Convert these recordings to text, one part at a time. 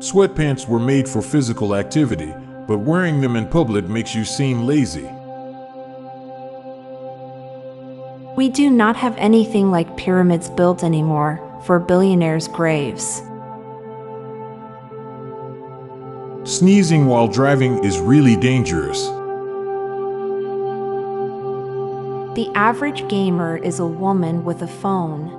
Sweatpants were made for physical activity, but wearing them in public makes you seem lazy. We do not have anything like pyramids built anymore for billionaires' graves. Sneezing while driving is really dangerous. The average gamer is a woman with a phone.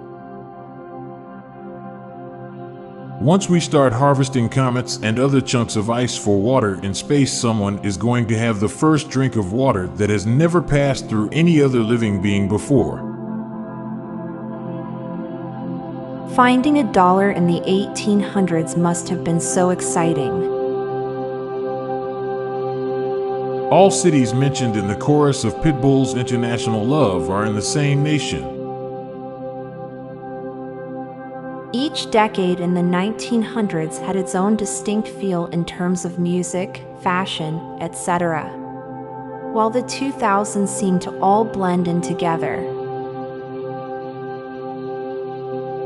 Once we start harvesting comets and other chunks of ice for water in space, someone is going to have the first drink of water that has never passed through any other living being before. Finding $1 in the 1800s must have been so exciting. All cities mentioned in the chorus of Pitbull's International Love are in the same nation. Each decade in the 1900s had its own distinct feel in terms of music, fashion, etc., while the 2000s seem to all blend in together.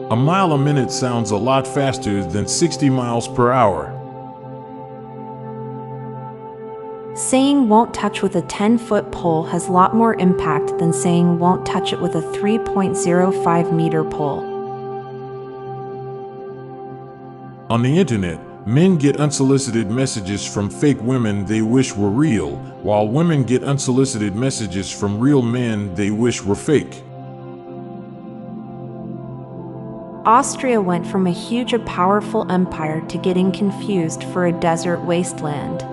A mile a minute sounds a lot faster than 60 miles per hour. Saying won't touch with a 10-foot pole has a lot more impact than saying won't touch it with a 3.05-meter pole. On the internet, men get unsolicited messages from fake women they wish were real, while women get unsolicited messages from real men they wish were fake. Austria went from a huge and powerful empire to getting confused for a desert wasteland.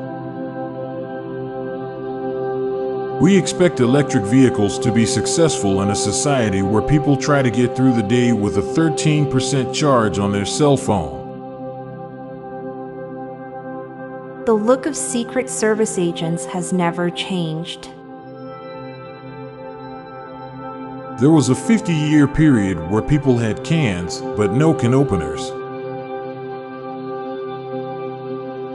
We expect electric vehicles to be successful in a society where people try to get through the day with a 13% charge on their cell phone. The look of Secret Service agents has never changed. There was a 50-year period where people had cans, but no can openers.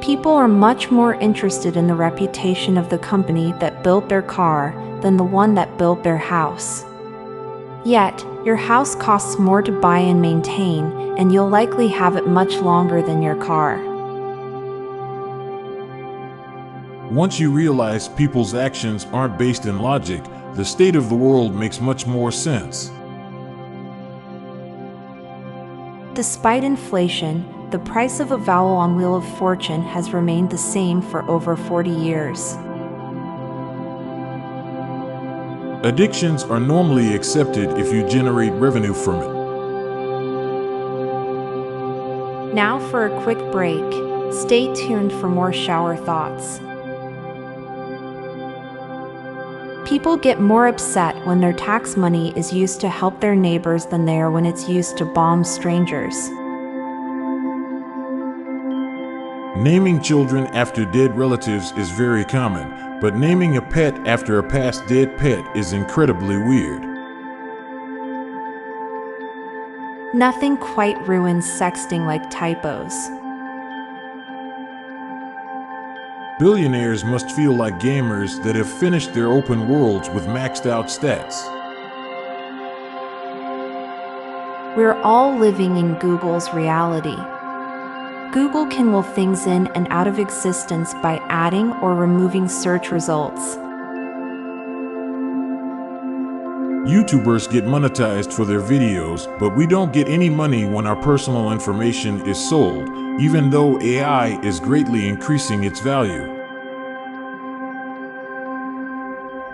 People are much more interested in the reputation of the company that built their car than the one that built their house. Yet, your house costs more to buy and maintain, and you'll likely have it much longer than your car. Once you realize people's actions aren't based in logic, the state of the world makes much more sense. Despite inflation, the price of a vowel on Wheel of Fortune has remained the same for over 40 years. Addictions are normally accepted if you generate revenue from it. Now for a quick break. Stay tuned for more shower thoughts. People get more upset when their tax money is used to help their neighbors than they are when it's used to bomb strangers. Naming children after dead relatives is very common, but naming a pet after a past dead pet is incredibly weird. Nothing quite ruins sexting like typos. Billionaires must feel like gamers that have finished their open worlds with maxed out stats. We're all living in Google's reality. Google can will things in and out of existence by adding or removing search results. YouTubers get monetized for their videos, but we don't get any money when our personal information is sold, even though AI is greatly increasing its value.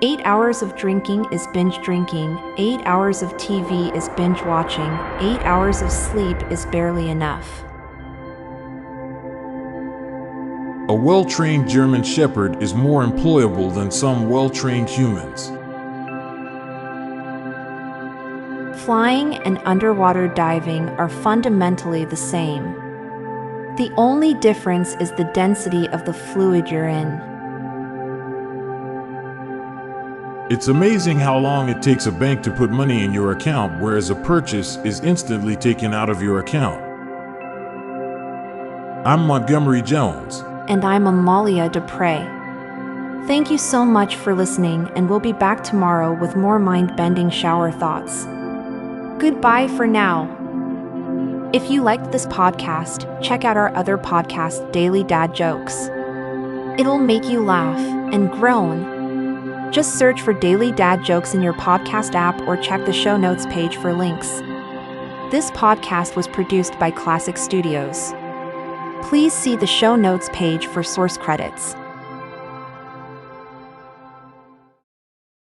8 hours of drinking is binge drinking, 8 hours of TV is binge watching, 8 hours of sleep is barely enough. A well-trained German Shepherd is more employable than some well-trained humans. Flying and underwater diving are fundamentally the same. The only difference is the density of the fluid you're in. It's amazing how long it takes a bank to put money in your account, whereas a purchase is instantly taken out of your account. I'm Montgomery Jones. And I'm Amalia Dupre. Thank you so much for listening, and we'll be back tomorrow with more mind-bending shower thoughts. Goodbye for now. If you liked this podcast, check out our other podcast, Daily Dad Jokes. It'll make you laugh and groan. Just search for Daily Dad Jokes in your podcast app or check the show notes page for links. This podcast was produced by Klassic Studios. Please see the show notes page for source credits.